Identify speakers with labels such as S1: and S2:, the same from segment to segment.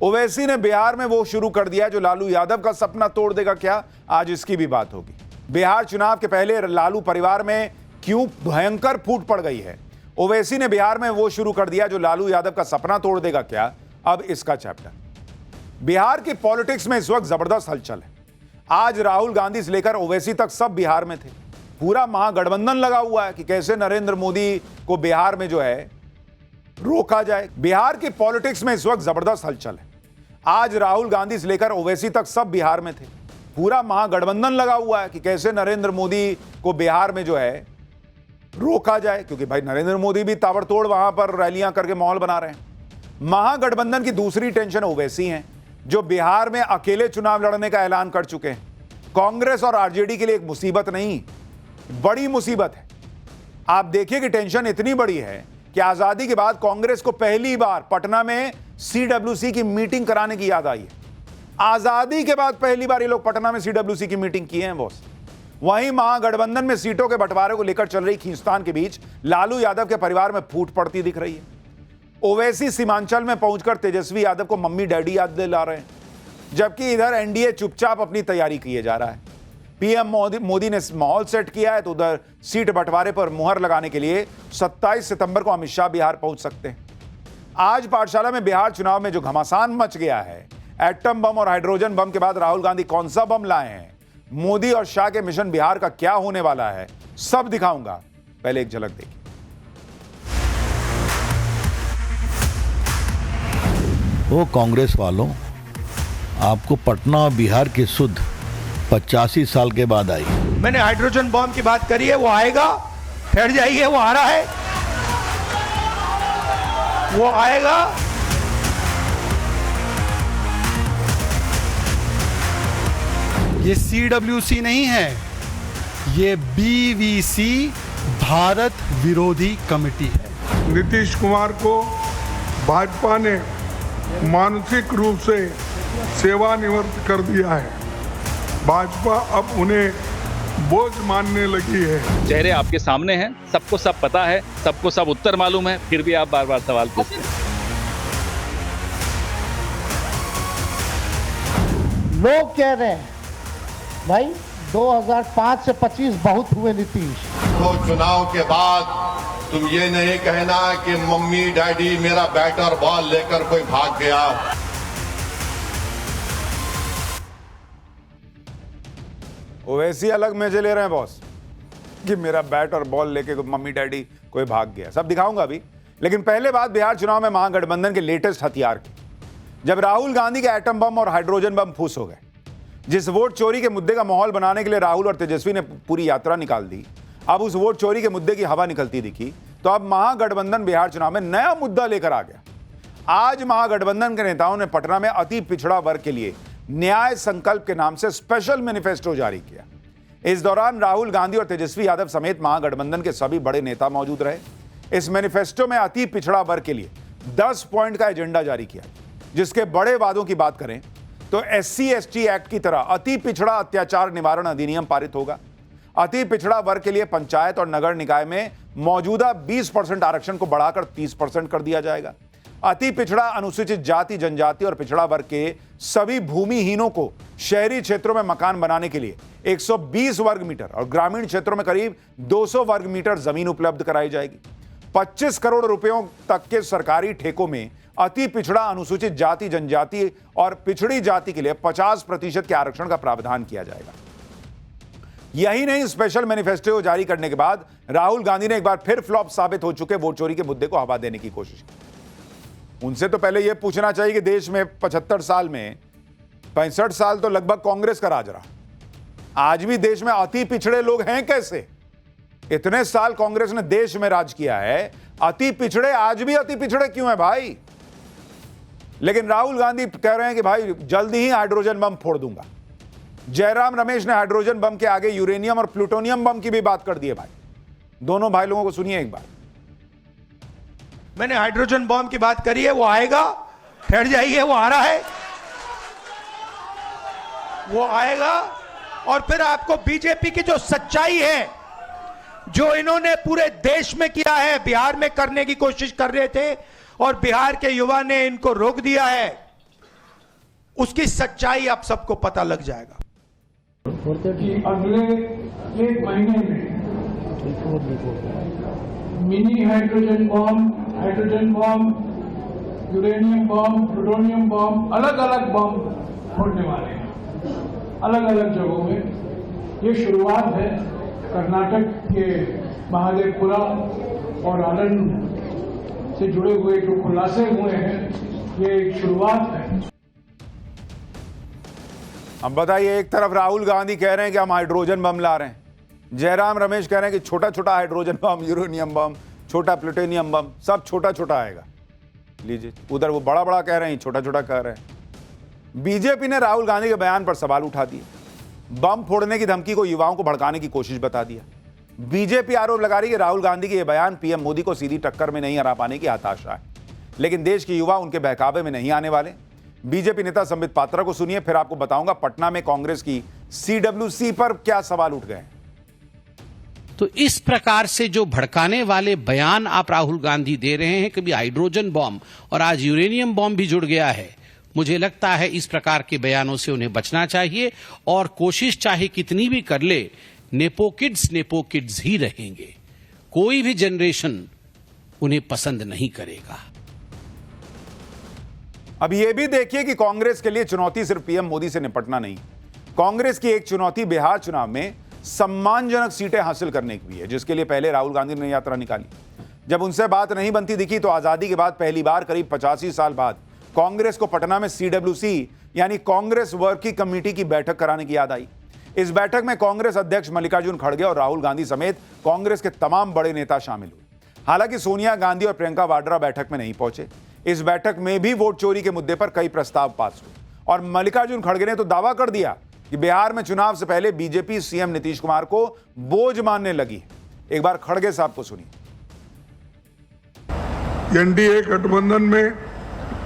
S1: ओवैसी ने बिहार में वो शुरू कर दिया जो लालू यादव का सपना तोड़ देगा क्या, आज इसकी भी बात होगी। बिहार चुनाव के पहले लालू परिवार में क्यों भयंकर फूट पड़ गई है। ओवैसी ने बिहार में वो शुरू कर दिया जो लालू यादव का सपना तोड़ देगा क्या, अब इसका चैप्टर। बिहार की पॉलिटिक्स में इस वक्त जबरदस्त हलचल है। आज राहुल गांधी से लेकर ओवैसी तक सब बिहार में थे। पूरा महागठबंधन लगा हुआ है कि कैसे नरेंद्र मोदी को बिहार में जो है रोका जाए। बिहार की पॉलिटिक्स में इस वक्त जबरदस्त हलचल है। आज राहुल गांधी से लेकर ओवैसी तक सब बिहार में थे। पूरा महागठबंधन लगा हुआ है कि कैसे नरेंद्र मोदी को बिहार में जो है रोका जाए, क्योंकि भाई नरेंद्र मोदी भी ताबड़तोड़ वहां पर रैलियां करके माहौल बना रहे हैं। महागठबंधन की दूसरी टेंशन ओवैसी है, जो बिहार में अकेले चुनाव लड़ने का ऐलान कर चुके हैं। कांग्रेस और आरजेडी के लिए एक मुसीबत नहीं, बड़ी मुसीबत है। आप देखिए कि टेंशन इतनी बड़ी है कि आजादी के बाद कांग्रेस को पहली बार पटना में सीडब्ल्यूसी की मीटिंग कराने की याद आई है। आजादी के बाद पहली बार ये लोग पटना में सीडब्ल्यूसी की मीटिंग किए हैं बॉस। वहीं महागठबंधन में सीटों के बंटवारे को लेकर चल रही खींचतान के बीच लालू यादव के परिवार में फूट पड़ती दिख रही है। ओवैसी सीमांचल में पहुंचकर तेजस्वी यादव को मम्मी डैडी याद दिला रहे हैं, जबकि इधर एनडीए चुपचाप अपनी तैयारी किए जा रहा है। पीएम मोदी ने माहौल सेट किया है, तो उधर सीट बंटवारे पर मुहर लगाने के लिए 27 सितंबर को अमित शाह बिहार पहुंच सकते हैं। आज पाठशाला में बिहार चुनाव में जो घमासान मच गया है, एटम बम और हाइड्रोजन बम के बाद राहुल गांधी कौन सा बम लाए हैं, मोदी और शाह के मिशन बिहार का क्या होने वाला है, सब दिखाऊंगा। पहले एक झलक देखिए।
S2: वो कांग्रेस वालों, आपको पटना और बिहार की सुध 85 साल के बाद आई।
S3: मैंने हाइड्रोजन बम की बात करी है, वो आएगा, ठहर जाइए, वो आ रहा है, वो आएगा। ये सीडब्ल्यूसी नहीं है, ये बीवीसी भारत विरोधी कमेटी है।
S4: नीतीश कुमार को भाजपा ने मानसिक रूप से सेवानिवृत्त कर दिया है। भाजपा अब उन्हें बोझ मानने लगी है।
S5: चेहरे आपके सामने हैं, सबको सब पता है, सबको सब उत्तर मालूम है, फिर भी आप बार बार सवाल पूछते हैं।
S6: लोग कह रहे हैं भाई 2005 से 25 बहुत हुए नीतीश।
S7: तो चुनाव के बाद तुम ये नहीं कहना कि मम्मी डैडी मेरा बैट और बॉल लेकर कोई भाग गया।
S1: ओवैसी अलग मजे ले रहे हैं बॉस कि मेरा बैट और बॉल लेके मम्मी डैडी कोई भाग गया, सब दिखाऊंगा अभी। लेकिन पहले बात बिहार चुनाव में महागठबंधन के लेटेस्ट हथियार की। जब राहुल गांधी के एटम बम और हाइड्रोजन बम फूस हो गए, जिस वोट चोरी के मुद्दे का माहौल बनाने के लिए राहुल और तेजस्वी ने पूरी यात्रा निकाल दी, अब उस वोट चोरी के मुद्दे की हवा निकलती दिखी, तो अब महागठबंधन बिहार चुनाव में नया मुद्दा लेकर आ गया। आज महागठबंधन के नेताओं ने पटना में अति पिछड़ा वर्ग के लिए न्याय संकल्प के नाम से स्पेशल मैनिफेस्टो जारी किया। इस दौरान राहुल गांधी और तेजस्वी यादव समेत महागठबंधन के सभी बड़े नेता मौजूद रहे। इस मैनिफेस्टो में अति पिछड़ा वर्ग के लिए 10 पॉइंट का एजेंडा जारी किया, जिसके बड़े वादों की बात करें तो SC/ST एक्ट की तरह अति पिछड़ा अत्याचार निवारण अधिनियम पारित होगा। अति पिछड़ा वर्ग के लिए पंचायत और नगर निकाय में मौजूदा 20% आरक्षण को बढ़ाकर 30% कर दिया जाएगा। अति पिछड़ा अनुसूचित जाति जनजाति और पिछड़ा वर्ग के सभी भूमिहीनों को शहरी क्षेत्रों में मकान बनाने के लिए 120 वर्ग मीटर और ग्रामीण क्षेत्रों में करीब 200 वर्ग मीटर जमीन उपलब्ध कराई जाएगी। 25 करोड़ रुपयों तक के सरकारी ठेकों में अति पिछड़ा अनुसूचित जाति जनजाति और पिछड़ी जाति के लिए 50% के आरक्षण का प्रावधान किया जाएगा। यही नहीं, स्पेशल मैनिफेस्टो जारी करने के बाद राहुल गांधी ने एक बार फिर फ्लॉप साबित हो चुके वोट चोरी के मुद्दे को हवा देने की कोशिश की। उनसे तो पहले यह पूछना चाहिए कि देश में 75 साल में 65 साल तो लगभग कांग्रेस का राज रहा। आज भी देश में अति पिछड़े लोग हैं कैसे? इतने साल कांग्रेस ने देश में राज किया है, अति पिछड़े आज भी अति पिछड़े क्यों है भाई? लेकिन राहुल गांधी कह रहे हैं कि भाई जल्दी ही हाइड्रोजन बम फोड़ दूंगा। जयराम रमेश ने हाइड्रोजन बम के आगे यूरेनियम और प्लूटोनियम बम की भी बात कर दी है भाई। दोनों भाई लोगों को सुनिए एक बार।
S3: मैंने हाइड्रोजन बम की बात करी है, वो आएगा, ठहर जाइए, वो आ रहा है, वो आएगा। और फिर आपको बीजेपी की जो सच्चाई है, जो इन्होंने पूरे देश में किया है, बिहार में करने की कोशिश कर रहे थे और बिहार के युवा ने इनको रोक दिया है। उसकी सच्चाई आप सबको पता लग जाएगा।
S8: कि अगले एक महीने में मिनी हाइड्रोजन बम, यूरेनियम बम, प्लूटोनियम बम, अलग अलग बम फोड़ने वाले हैं अलग अलग जगहों में। ये शुरुआत है। कर्नाटक के महादेवपुरा और आनंद से जुड़े हुए जो खुलासे हुए हैं, ये एक शुरुआत है।
S1: अब बताइए, एक तरफ राहुल गांधी कह रहे हैं कि हम हाइड्रोजन बम ला रहे हैं, जयराम रमेश कह रहे हैं कि छोटा छोटा हाइड्रोजन बम, यूरेनियम बम, छोटा प्लूटोनियम बम, सब छोटा छोटा आएगा। लीजिए, उधर वो बड़ा बड़ा कह रहे हैं, छोटा छोटा कह रहे हैं। बीजेपी ने राहुल गांधी के बयान पर सवाल उठा दिए, बम फोड़ने की धमकी को युवाओं को भड़काने की कोशिश बता दिया। बीजेपी आरोप लगा रही है कि राहुल गांधी के यह बयान पीएम मोदी को सीधी टक्कर में नहीं हरा पाने की हताशा है, लेकिन देश के युवा उनके बहकावे में नहीं आने वाले। बीजेपी नेता संबित पात्रा को सुनिए, फिर आपको बताऊंगा पटना में कांग्रेस की CWC पर क्या सवाल उठ गए।
S9: तो इस प्रकार से जो भड़काने वाले बयान आप राहुल गांधी दे रहे हैं, कभी हाइड्रोजन बम और आज यूरेनियम बम भी जुड़ गया है, मुझे लगता है इस प्रकार के बयानों से उन्हें बचना चाहिए। और कोशिश चाहे कितनी भी कर ले, नेपो किड्स ही रहेंगे। कोई भी जनरेशन उन्हें पसंद नहीं करेगा।
S1: अब यह भी देखिए कि कांग्रेस के लिए चुनौती सिर्फ पीएम मोदी से निपटना नहीं, कांग्रेस की एक चुनौती बिहार चुनाव में सम्मानजनक सीटें हासिल करने की भी है, जिसके लिए पहले राहुल गांधी ने यात्रा निकाली। जब उनसे बात नहीं बनती दिखी तो आजादी के बाद पहली बार करीब 85 साल बाद कांग्रेस को पटना में CWC यानी कांग्रेस वर्किंग कमेटी की बैठक कराने की याद आई। इस बैठक में कांग्रेस अध्यक्ष मल्लिकार्जुन खड़गे और राहुल गांधी समेत कांग्रेस के तमाम बड़े नेता शामिल हुए। हालांकि सोनिया गांधी और प्रियंका वाड्रा बैठक में नहीं पहुंचे। इस बैठक में भी वोट चोरी के मुद्दे पर कई प्रस्ताव पास हुए और मल्लिकार्जुन खड़गे ने तो दावा कर दिया कि बिहार में चुनाव से पहले बीजेपी सीएम नीतीश कुमार को बोझ मानने लगी है। एक बार खड़गे साहब को सुनिए।
S4: एनडीए गठबंधन में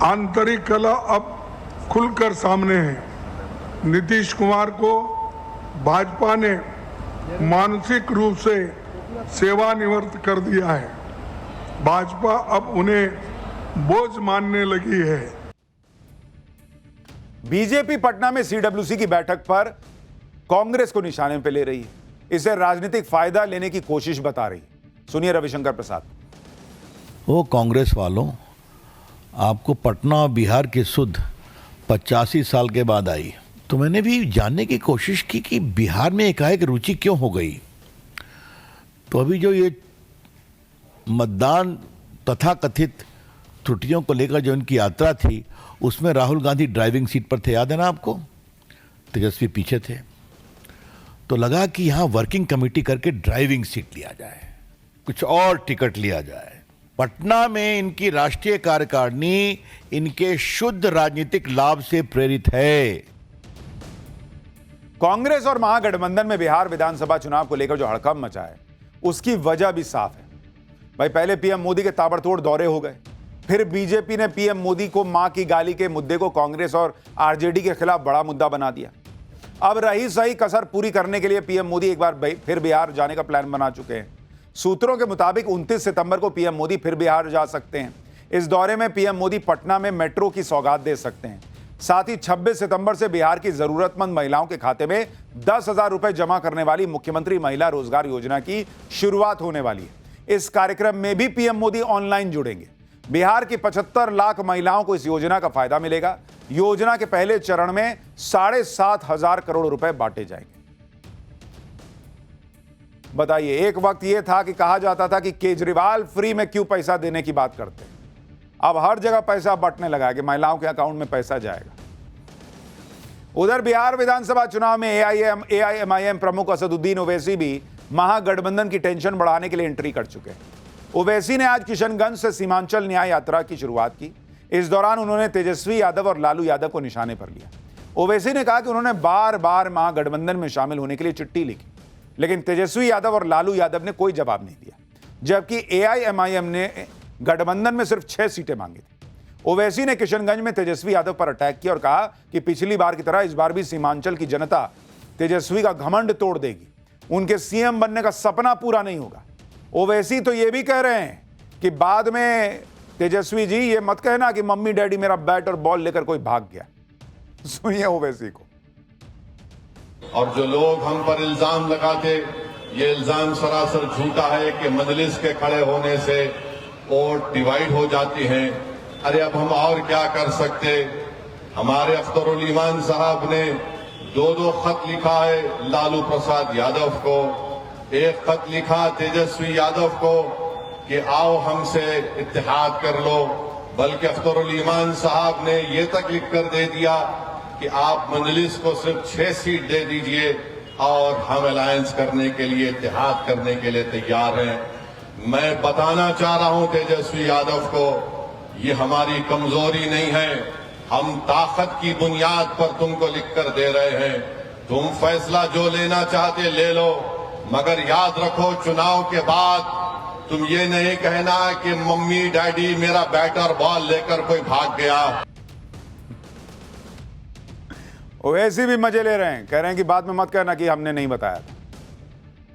S4: आंतरिक कला अब खुलकर सामने है। नीतीश कुमार को भाजपा ने मानसिक रूप से सेवानिवृत्त कर दिया है। भाजपा अब उन्हें बोझ मानने लगी है।
S1: बीजेपी पटना में CWC की बैठक पर कांग्रेस को निशाने पे ले रही है, इसे राजनीतिक फायदा लेने की कोशिश बता रही है। सुनिए रविशंकर प्रसाद।
S2: वो कांग्रेस वालों, आपको पटना और बिहार की सुध 85 साल के बाद आई, तो मैंने भी जानने की कोशिश की कि बिहार में एकाएक रुचि क्यों हो गई। तो अभी जो ये मतदान तथाकथित त्रुटियों को लेकर जो इनकी यात्रा थी, उसमें राहुल गांधी ड्राइविंग सीट पर थे, याद है ना आपको, तेजस्वी पीछे थे। तो लगा कि यहाँ वर्किंग कमेटी करके ड्राइविंग सीट लिया जाए, कुछ और टिकट लिया जाए। पटना में इनकी राष्ट्रीय कार्यकारिणी इनके शुद्ध राजनीतिक लाभ से प्रेरित है।
S1: कांग्रेस और महागठबंधन में बिहार विधानसभा चुनाव को लेकर जो हड़कंप मचा है, उसकी वजह भी साफ है। भाई, पहले पीएम मोदी के ताबड़तोड़ दौरे हो गए, फिर बीजेपी ने पीएम मोदी को मां की गाली के मुद्दे को कांग्रेस और आरजेडी के खिलाफ बड़ा मुद्दा बना दिया। अब रही सही कसर पूरी करने के लिए पीएम मोदी एक बार फिर बिहार जाने का प्लान बना चुके हैं। सूत्रों के मुताबिक 29 सितंबर को पीएम मोदी फिर बिहार जा सकते हैं। इस दौरे में पीएम मोदी पटना में मेट्रो की सौगात दे सकते हैं। साथ ही 26 सितंबर से बिहार की जरूरतमंद महिलाओं के खाते में 10,000 रुपए जमा करने वाली मुख्यमंत्री महिला रोजगार योजना की शुरुआत होने वाली है। इस कार्यक्रम में भी पीएम मोदी ऑनलाइन जुड़ेंगे। बिहार की 75 लाख महिलाओं को इस योजना का फायदा मिलेगा। योजना के पहले चरण में 7,500 करोड़ रुपए बांटे जाएंगे। बताइए, एक वक्त यह था कि कहा जाता था कि केजरीवाल फ्री में क्यों पैसा देने की बात करते हैं। अब हर जगह पैसा बंटने लगा है कि महिलाओं के अकाउंट में पैसा जाएगा। उधर बिहार विधानसभा चुनाव में एआईएमआईएम प्रमुख असदुद्दीन ओवैसी भी महागठबंधन की टेंशन बढ़ाने के लिए एंट्री कर चुके हैं। ओवैसी ने आज किशनगंज से सीमांचल न्याय यात्रा की शुरुआत की। इस दौरान उन्होंने तेजस्वी यादव और लालू यादव को निशाने पर लिया। ओवैसी ने कहा कि उन्होंने बार बार महागठबंधन में शामिल होने के लिए चिट्ठी लिखी, लेकिन तेजस्वी यादव और लालू यादव ने कोई जवाब नहीं दिया, जबकि एआईएमआईएम ने गठबंधन में सिर्फ 6 सीटें मांगी थी। ओवैसी ने किशनगंज में तेजस्वी यादव पर अटैक किया और कहा कि पिछली बार की तरह इस बार भी सीमांचल की जनता तेजस्वी का घमंड तोड़ देगी, उनके सीएम बनने का सपना पूरा नहीं होगा। ओवैसी तो ये भी कह रहे हैं कि बाद में तेजस्वी जी ये मत कहना कि मम्मी डैडी मेरा बैट और बॉल लेकर कोई भाग गया। सुनिए ओवैसी को।
S7: और जो लोग हम पर इल्जाम लगाते, ये इल्जाम सरासर झूठा है कि मजलिस के खड़े होने से वोट डिवाइड हो जाती हैं। अरे अब हम और क्या कर सकते। हमारे अख्तरुल ईमान साहब ने 2 खत लिखा है लालू प्रसाद यादव को, एक खत लिखा तेजस्वी यादव को कि आओ हमसे इत्तेहाद कर लो, बल्कि अख्तरुल ईमान साहब ने ये तक लिख कर दे दिया कि आप मजलिस को सिर्फ 6 सीट दे दीजिए और हम अलायंस करने के लिए, इत्तेहाद करने के लिए तैयार हैं। मैं बताना चाह रहा हूं तेजस्वी यादव को, ये हमारी कमजोरी नहीं है, हम ताकत की बुनियाद पर तुमको लिखकर दे रहे हैं। तुम फैसला जो लेना चाहते ले लो, मगर याद रखो चुनाव के बाद तुम ये नहीं कहना कि मम्मी डैडी मेरा बैट और बॉल लेकर कोई भाग गया।
S1: ओवैसी भी मजे ले रहे हैं, कह रहे हैं कि बाद में मत कहना कि हमने नहीं बताया था।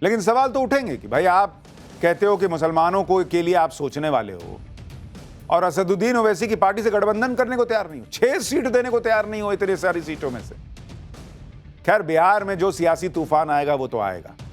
S1: लेकिन सवाल तो उठेंगे कि भाई आप कहते हो कि मुसलमानों को के लिए आप सोचने वाले हो और असदुद्दीन ओवैसी की पार्टी से गठबंधन करने को तैयार नहीं हो, 6 सीट देने को तैयार नहीं हो इतनी सारी सीटों में से। खैर बिहार में जो सियासी तूफान आएगा वो तो आएगा।